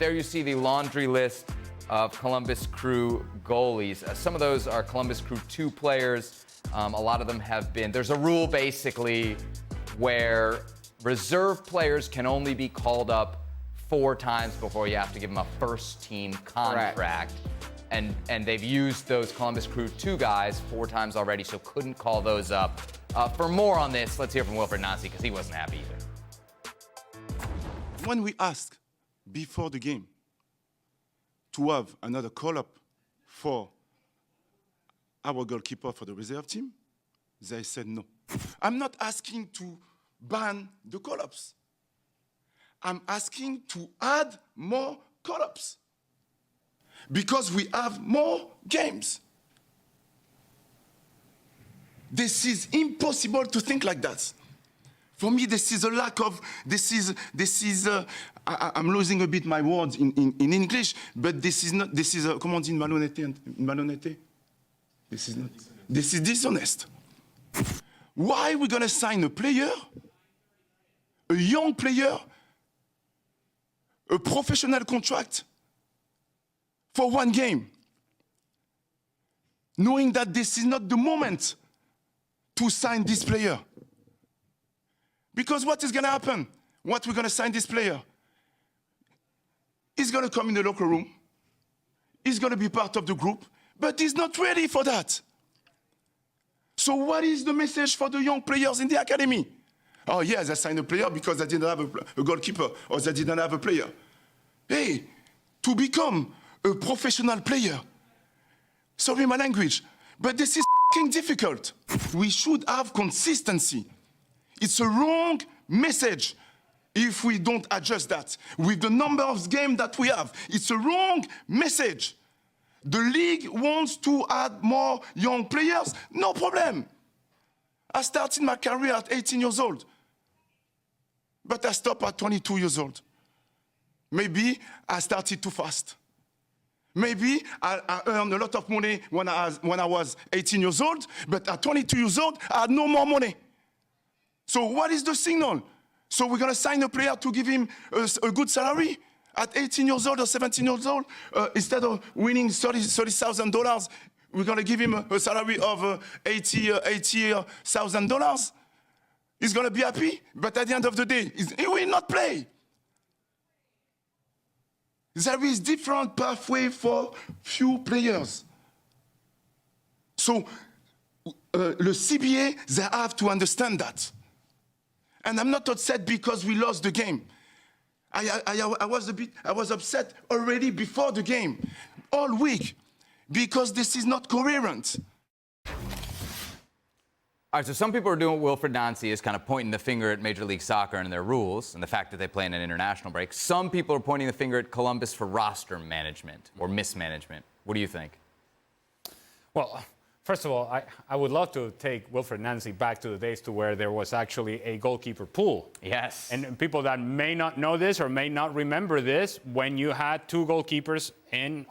There you see the laundry list of Columbus Crew goalies. Some of those are Columbus Crew 2 players. A lot of them have been. There's a rule basically where reserve players can only be called up 4 times before you have to give them a first team contract. And they've used those Columbus Crew 2 guys 4 times already, so couldn't call those up. For more on this, let's hear from Wilfried Nancy, because he wasn't happy either. When we asked before the game to have another call-up for our goalkeeper for the reserve team, they said no. I'm not asking to ban the call-ups. I'm asking to add more call-ups because we have more games. This is impossible to think like that. For me, this is a lack of, I'm losing a bit my words in English, but this is not, this is, comment on dit malhonnêteté? This is dishonest. Why are we going to sign a player, a young player, a professional contract for 1 game, knowing that this is not the moment to sign this player? Because what is going to happen? What we're going to sign this player? He's going to come in the locker room. He's going to be part of the group, but he's not ready for that. So what is the message for the young players in the academy? Oh, yes, I signed a player because I didn't have a goalkeeper or they didn't have a player. Hey, to become a professional player, sorry my language, but this is f***ing difficult. We should have consistency. It's a wrong message if we don't adjust that. With the number of games that we have, it's a wrong message. The league wants to add more young players, no problem. I started my career at 18 years old, but I stopped at 22 years old. Maybe I started too fast. Maybe I earned a lot of money when I was 18 years old, but at 22 years old, I had no more money. So what is the signal? So we're going to sign a player to give him a good salary at 18 years old or 17 years old? Instead of winning $30,000, we're going to give him a salary of $80,000. He's going to be happy, but at the end of the day, he will not play. There is different pathway for few players. So the CBA, they have to understand that. And I'm not upset because we lost the game. I was upset already before the game, all week, because this is not coherent. All right, so some people are doing what Wilfried Nancy is kind of pointing the finger at Major League Soccer and their rules and the fact that they play in an international break. Some people are pointing the finger at Columbus for roster management or mismanagement. What do you think? Well, first of all, I would love to take Wilfried Nancy back to the days to where there was actually a goalkeeper pool. Yes. And people that may not know this or may not remember this, when you had 2 goalkeepers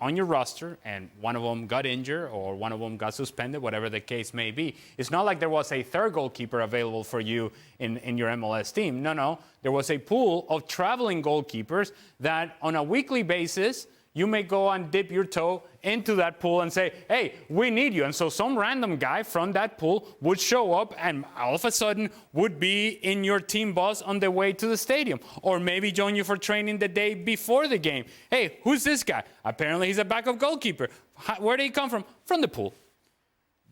on your roster and one of them got injured or one of them got suspended, whatever the case may be, it's not like there was a 3rd goalkeeper available for you in your MLS team. No. There was a pool of traveling goalkeepers that on a weekly basis, you may go and dip your toe into that pool and say, hey, we need you. And so some random guy from that pool would show up and all of a sudden would be in your team bus on the way to the stadium. Or maybe join you for training the day before the game. Hey, who's this guy? Apparently he's a backup goalkeeper. Where did he come from? From the pool.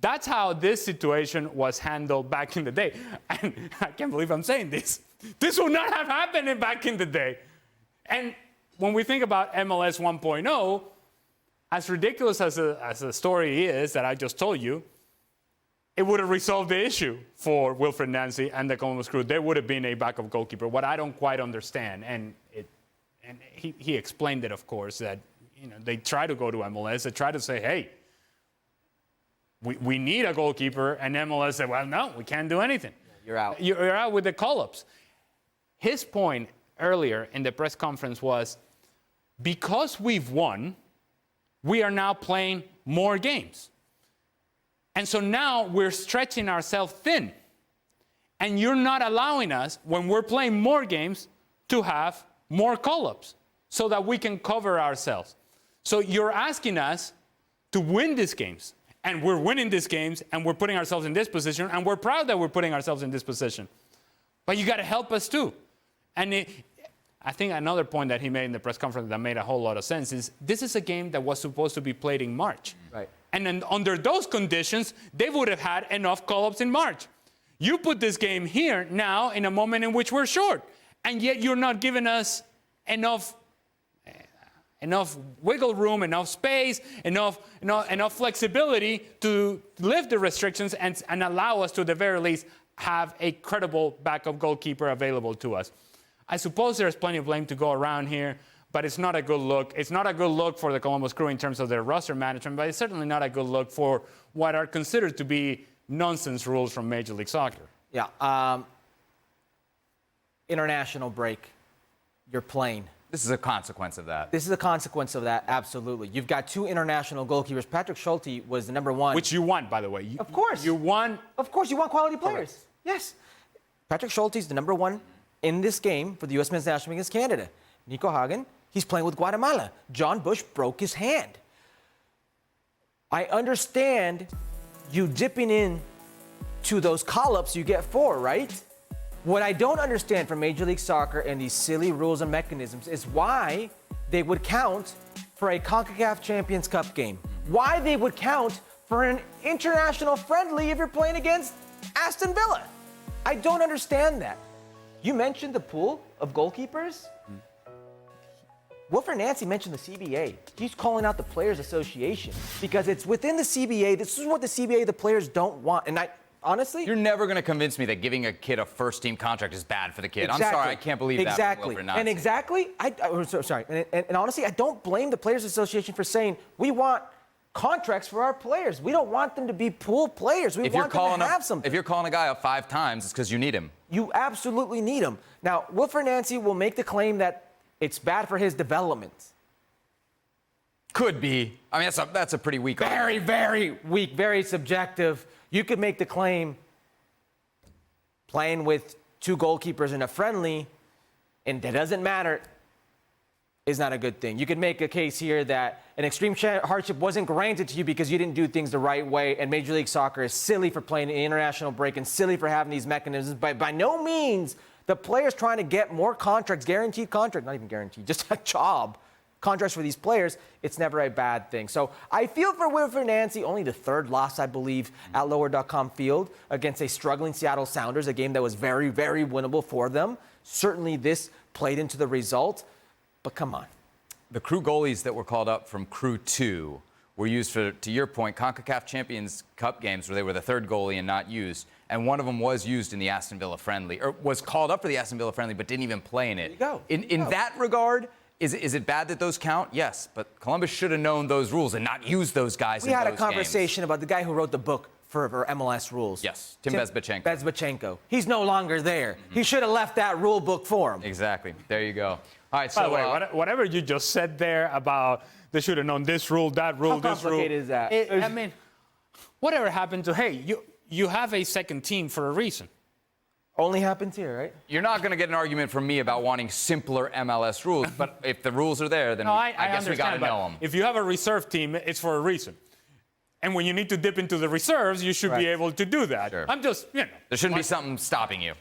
That's how this situation was handled back in the day. And I can't believe I'm saying this. This would not have happened back in the day. And when we think about MLS 1.0, as ridiculous as the story is that I just told you, it would have resolved the issue for Wilfried Nancy and the Columbus Crew. There would have been a backup goalkeeper. What I don't quite understand, and he explained it, of course, that they try to go to MLS, they try to say, hey, we need a goalkeeper, and MLS said, well, no, we can't do anything. You're out. You're out with the call-ups. His point earlier in the press conference was, because we've won, we are now playing more games. And so now we're stretching ourselves thin. And you're not allowing us, when we're playing more games, to have more call-ups. so that we can cover ourselves. So you're asking us to win these games. And we're winning these games, and we're putting ourselves in this position, and we're proud that we're putting ourselves in this position. But you got to help us too. And I think another point that he made in the press conference that made a whole lot of sense is this is a game that was supposed to be played in March. Right. And then under those conditions, they would have had enough call-ups in March. You put this game here now in a moment in which we're short, and yet you're not giving us enough wiggle room, enough space, enough flexibility to lift the restrictions and allow us to, at the very least, have a credible backup goalkeeper available to us. I suppose there's plenty of blame to go around here, but it's not a good look. It's not a good look for the Columbus Crew in terms of their roster management, but it's certainly not a good look for what are considered to be nonsense rules from Major League Soccer. Yeah. International break. You're playing. This is a consequence of that. This is a consequence of that, absolutely. You've got two international goalkeepers. Patrick Schulte was the number one. Which you want, by the way. Of course. You want. Of course, you want quality players. Correct. Yes. Patrick Schulte is the number one in this game for the U.S. men's national team against Canada. Nico Hagen, he's playing with Guatemala. John Bush broke his hand. I understand you dipping in to those call-ups you get for, right? What I don't understand from Major League Soccer and these silly rules and mechanisms is why they would count for a CONCACAF Champions Cup game. Why they would count for an international friendly if you're playing against Aston Villa. I don't understand that. You mentioned the pool of goalkeepers. Wilfred Nancy mentioned the CBA. He's calling out the Players Association because it's within the CBA. This is what the CBA, the players don't want. And honestly, you're never going to convince me that giving a kid a first-team contract is bad for the kid. Exactly. I'm sorry, I can't believe that. Exactly. And exactly, and honestly, I don't blame the Players Association for saying we want contracts for our players. We don't want them to be pool players. We want them to have something. If you're calling a guy up 5 times, it's because you need him. You absolutely need him. Now, Wilfred Nancy will make the claim that it's bad for his development. Could be. I mean, that's a pretty weak argument. Very weak, very subjective. You could make the claim playing with two goalkeepers in a friendly, and it doesn't matter, is not a good thing. You could make a case here that an extreme hardship wasn't granted to you because you didn't do things the right way, and Major League Soccer is silly for playing an international break and silly for having these mechanisms. But by no means the players trying to get more contracts, guaranteed contracts, not even guaranteed, just a job, contracts for these players, it's never a bad thing. So I feel for Wilfred Nancy, only the third loss, I believe, at lower.com field against a struggling Seattle Sounders, a game that was very, very winnable for them. Certainly this played into the result, but come on. The Crew goalies that were called up from Crew 2 were used for, to your point, CONCACAF Champions Cup games where they were the third goalie and not used. And one of them was used in the Aston Villa friendly, or was called up for the Aston Villa friendly, but didn't even play in it. There you go. In that regard, is it bad that those count? Yes, but Columbus should have known those rules and not used those guys in those games. We had a conversation about the guy who wrote the book for MLS rules. Yes, Tim Bezbatchenko. Bezbatchenko. He's no longer there. Mm-hmm. He should have left that rule book for him. Exactly. There you go. All right, so by the way, whatever you just said there about they should have known this rule, that rule, How this rule. complicated is that? I mean, whatever happened to, hey, you have a second team for a reason. Only happens here, right? You're not going to get an argument from me about wanting simpler MLS rules, but if the rules are there, then no, I guess we got to know them. If you have a reserve team, it's for a reason. And when you need to dip into the reserves, you should be able to do that. Sure. I'm just, There shouldn't be something stopping you.